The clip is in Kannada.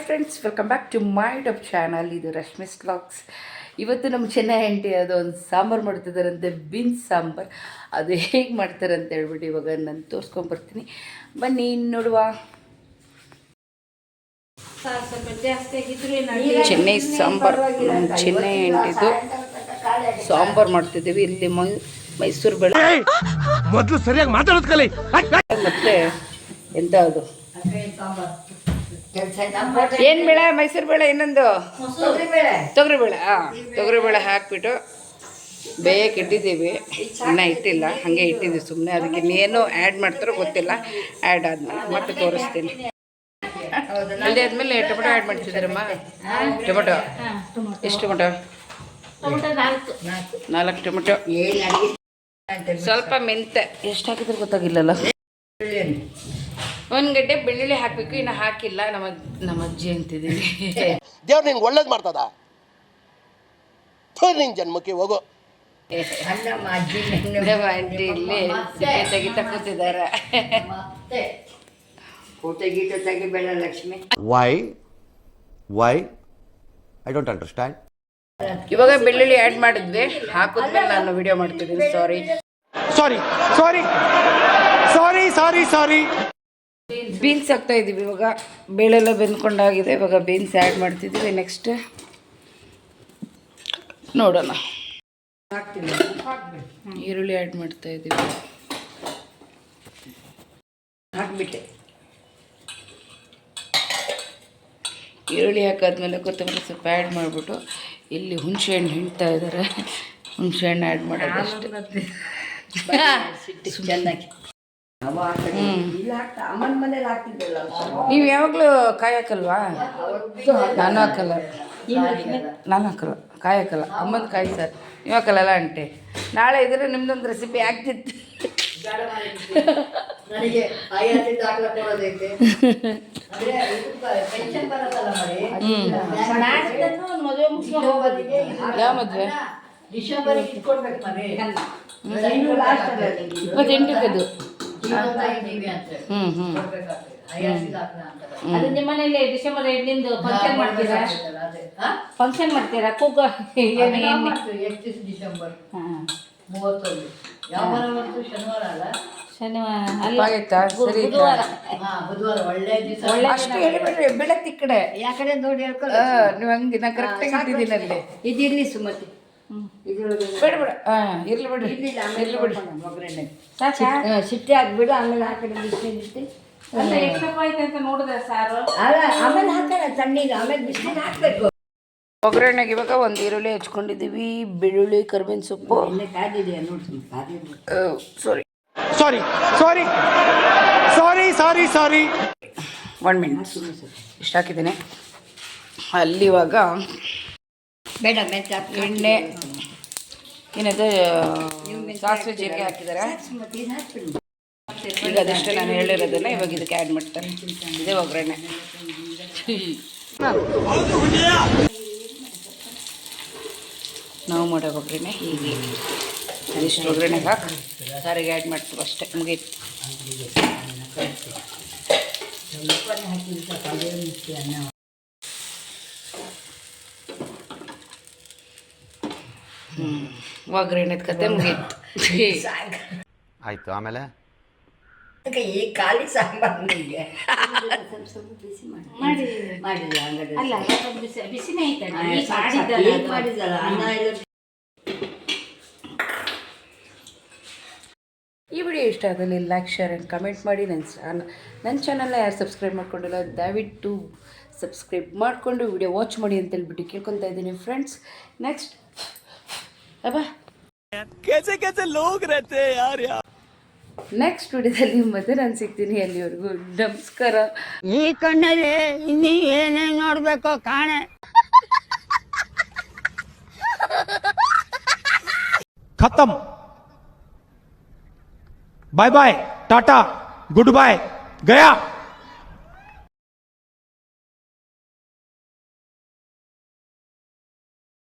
Friends, welcome back to my YouTube channel. ಇದು ರಶ್ಮಿಸ್ ವ್ಲಾಗ್ಸ್. ಇವತ್ತು ನಮ್ಮ ಚೆನ್ನೈ ಆಂಟಿ ಅದು ಒಂದು ಸಾಂಬಾರು ಮಾಡ್ತಿದ್ದಾರಂತೆ, ಬೀನ್ಸ್ ಸಾಂಬಾರು. ಅದು ಹೇಗೆ ಮಾಡ್ತಾರೆ ಅಂತ ಹೇಳ್ಬಿಟ್ಟು ಇವಾಗ ನಾನು ತೋರಿಸ್ಕೊಂಬರ್ತೀನಿ, ಬನ್ನಿ ನೋಡುವ. ಚೆನ್ನೈ ಸಾಂಬಾರು, ಚೆನ್ನೈ ಆಂಟಿದು ಸಾಂಬಾರು ಮಾಡ್ತಿದ್ದೀವಿ. ಇಲ್ಲಿ ಮೈಸೂರು ಬೇಳೆ ಮೊದಲು ಸರಿಯಾಗಿ ಮಾತಾಡೋದು ಕಲಿ, ಮತ್ತೆ ಎಂತ ಅದು ಏನು ಬೇಳೆ, ಮೈಸೂರು ಬೇಳೆ, ಇನ್ನೊಂದು ತೊಗರಿಬೇಳೆ. ತೊಗರಿಬೇಳೆ ಹಾಕ್ಬಿಟ್ಟು ಬೇಯಕ್ಕೆ ಇಟ್ಟಿದ್ದೀವಿ. ಇನ್ನೂ ಇಟ್ಟಿಲ್ಲ, ಹಾಗೆ ಇಟ್ಟಿದ್ದೀವಿ ಸುಮ್ಮನೆ. ಅದಕ್ಕೆ ಇನ್ನೇನು ಆ್ಯಡ್ ಮಾಡ್ತಾರೋ ಗೊತ್ತಿಲ್ಲ. ಆ್ಯಡ್ ಆದ್ಮೇಲೆ ಮತ್ತೆ ತೋರಿಸ್ತೀನಿ. ಅಲ್ಲಿ ಆದಮೇಲೆ ಟೊಮೆಟೊ ಆ್ಯಡ್ ಮಾಡ್ತಿದ್ದೀರಮ್ಮ. ಟೊಮೆಟೊ ಎಷ್ಟು ಟೊಮೆಟೊ? 4 ಟೊಮೆಟೊ, ಸ್ವಲ್ಪ ಮೆಂತೆ. ಎಷ್ಟು ಹಾಕಿದ್ರೆ ಗೊತ್ತಾಗಿಲ್ಲಲ್ಲ. 1 ಗಡ್ಡೆ ಬೆಳ್ಳುಳ್ಳಿ ಹಾಕಬೇಕು. ಇನ್ನು ಹಾಕಿಲ್ಲ. ನಮ್ಮ ಅಜ್ಜಿ ಅಂತಿದ್ದೀವಿ. ದೇವ್ರು ನಿಂಗೆ ಒಳ್ಳೇದು ಮಾಡ್ತದ, ನಿನ್ನ ಜನ್ಮಕ್ಕೆ ಹೋಗೋ. ನಮ್ಮ ಆಂಟಿ ಇಲ್ಲಿ ಸಿಪ್ಪೆ ತೆಗಿತಾ ಕೂತಿದ್ದಾರೆ. ತೆಗಿಬೇಡ Lakshmi. Why I don't understand. ಇವಾಗ ಬೆಳ್ಳುಳ್ಳಿ ಆ್ಯಡ್ ಮಾಡಿದ್ವಿ. ಹಾಕಿದ್ಮೇಲೆ ನಾನು ವಿಡಿಯೋ ಮಾಡ್ತಿದ್ದೀನಿ. ಸಾರಿ. ಬೀನ್ಸ್ ಹಾಕ್ತಾ ಇದ್ದೀವಿ. ಇವಾಗ ಬೇಳೆಲ್ಲ ಬೆಂದ್ಕೊಂಡಾಗಿದೆ. ಇವಾಗ ಬೀನ್ಸ್ ಆ್ಯಡ್ ಮಾಡ್ತಿದ್ದೀವಿ. ನೆಕ್ಸ್ಟ್ ನೋಡೋಣ. ಈರುಳ್ಳಿ ಆ್ಯಡ್ ಮಾಡ್ತಾ ಇದ್ದೀವಿ. ಹಾಕ್ಬಿಟ್ಟೆ. ಈರುಳ್ಳಿ ಹಾಕಾದ್ಮೇಲೆ ಕೊತ್ತಂಬರಿ ಸ್ವಲ್ಪ ಆ್ಯಡ್ ಮಾಡಿಬಿಟ್ಟು ಇಲ್ಲಿ ಹುಣಸೆ ಹಣ್ಣು ಹಿಂಡ್ತಾ ಇದ್ದಾರೆ. ಹುಣಸೆ ಹಣ್ಣು ಆ್ಯಡ್ ಮಾಡೋದು ಅಷ್ಟೇ. ಚೆನ್ನಾಗಿ ನೀವು ಯಾವಾಗಲೂ ಕಾಯಿ ಹಾಕಲ್ವಾ? ನಾನು ಹಾಕಲ್ಲ. ಕಾಯಿ ಹಾಕಲ್ಲ. ಅಮ್ಮನ ಕಾಯಿ ಸರ್ ನೀವು ಹಾಕಲ್ಲ ಆಂಟಿ. ನಾಳೆ ಇದ್ರೆ ನಿಮ್ದೊಂದು ರೆಸಿಪಿ ಆಗ್ತಿತ್ತು. ಯಾವ ಮದುವೆ? 28ಕ್ಕದು. ಅದು ನಿಮ್ಮ ಮನೇಲಿ ಡಿಸೆಂಬರ್ 2 ಫಂಕ್ಷನ್ ಮಾಡ್ತೀರಾ? ಕೂಗ ಡಿಸೆಂಬರ್ 31 ಶನಿವಾರ ಅಲ್ಲ? ಬುಧವಾರ ಒಳ್ಳೆ ದಿವಸ. ಅಷ್ಟು ಹೇಳಿಬಿಡ್ರಿ. ಬೆಳಗ್ಗೆ ಈ ಕಡೆ ಯಾಕಡೆ ನೋಡಿ ನೀವು ಹಂಗೆ ನಾ ಕರೆಕ್ಟಾಗಿ ಇಟ್ಟಿದ್ದೀನಿ ಅಲ್ಲಿ. ಇದಿರ್ಲಿ ಸುಮತಿ, ಬೇಡ ಇರ್ಲಿ ಬಿಡ್ರಿ. ಸಿಟ್ಟೆ ಹಾಕ್ಬಿಡು. ಆಮೇಲೆ ಆ ಕಡೆ ಬಿಸಿಲಿಟ್ಟು ಎಷ್ಟಪ್ಪ ಐತೆ ಅಂತ ನೋಡಿದೆ ಸಾರು. ಆಮೇಲೆ ಹಾಕೋಣ ತಣ್ಣೀರು. ಆಮೇಲೆ ಬಿಸಿಲಿಗೆ ಹಾಕ್ಬೇಕು. ಒಗ್ಗರಣೆಗೆ ಇವಾಗ 1 ಈರುಳ್ಳಿ ಹಚ್ಕೊಂಡಿದ್ದೀವಿ. ಬೆಳ್ಳುಳ್ಳಿ, ಕರಿಬೇವಿನ ಸೊಪ್ಪು. ಕಾದಿದೆಯಾ ನೋಡಿ. ಸಾರಿ 1 ಮಿನಿಟ್ ಇಷ್ಟು ಹಾಕಿದ್ದೀನಿ. ಅಲ್ಲಿ ಇವಾಗ ಬೇಡ ಮೆಂತ್ಯ ಎಣ್ಣೆ, ಏನದು ಸಾಸಿವೆ, ಜೀರಿಗೆ ಹಾಕಿದ್ದಾರೆ. ಈಗ ಅದಷ್ಟೇ ನಾನು ಹೇಳಿರೋದನ್ನ ಇವಾಗ ಇದಕ್ಕೆ ಆ್ಯಡ್ ಮಾಡ್ತಾರೆ. ಇದೇ ಒಗ್ಗರಣೆ. ನಾವು ಮಾಡೋ ಒಗ್ಗರಣೆ ಹೀಗೆ. ಅದಿಷ್ಟು ಒಗ್ಗರಣೆ ಹಾಕಿ ಸಾರಿಗೆ ಆ್ಯಡ್ ಮಾಡ್ತೀವಿ ಅಷ್ಟೇ, ಮುಗೀತು. ಒಗ್ಗರಣೆ ಕತೆ ಮುಗೀತು. ಆಯ್ತು. ಆಮೇಲೆ ಈ ಖಾಲಿ ಸಾಂಬಾರು ನಿಮಗೆ ಬಿಸಿನೇ ಐತಲ್ಲ ಮಾಡಿದ್ದಲ್ಲ ಅನ್ನ ಎಲ್ಲ. ಈ ವಿಡಿಯೋ ಇಷ್ಟ ಆದಲ್ಲಿ ಲೈಕ್, ಶೇರ್ ಆ್ಯಂಡ್ ಕಮೆಂಟ್ ಮಾಡಿ. ನನ್ನ ಚಾನಲ್ನ ಯಾರು ಸಬ್ಸ್ಕ್ರೈಬ್ ಮಾಡ್ಕೊಂಡಿಲ್ಲ ದಯವಿಟ್ಟು ಸಬ್ಸ್ಕ್ರೈಬ್ ಮಾಡಿಕೊಂಡು ವಿಡಿಯೋ ವಾಚ್ ಮಾಡಿ ಅಂತ ಹೇಳ್ಬಿಟ್ಟು ಕೇಳ್ಕೊತಾ ಇದ್ದೀನಿ ಫ್ರೆಂಡ್ಸ್. ನೆಕ್ಸ್ಟ್ ಅಬ್ಬಾ ನೆಕ್ಸ್ಟ್ ವಿಡಿಯೋದಲ್ಲಿ ಮತ್ತೆ ನಾನು ಸಿಗ್ತೀನಿ. ಅಲ್ಲಿವರೆಗೂ ನಮಸ್ಕಾರ. ಈ ಕಣ್ಣಲ್ಲಿ ಇನ್ನೀ ಏನೇನು ನೋಡಬೇಕು ಕಾಣೆ. खत्म. Bye bye, tata, goodbye, गया.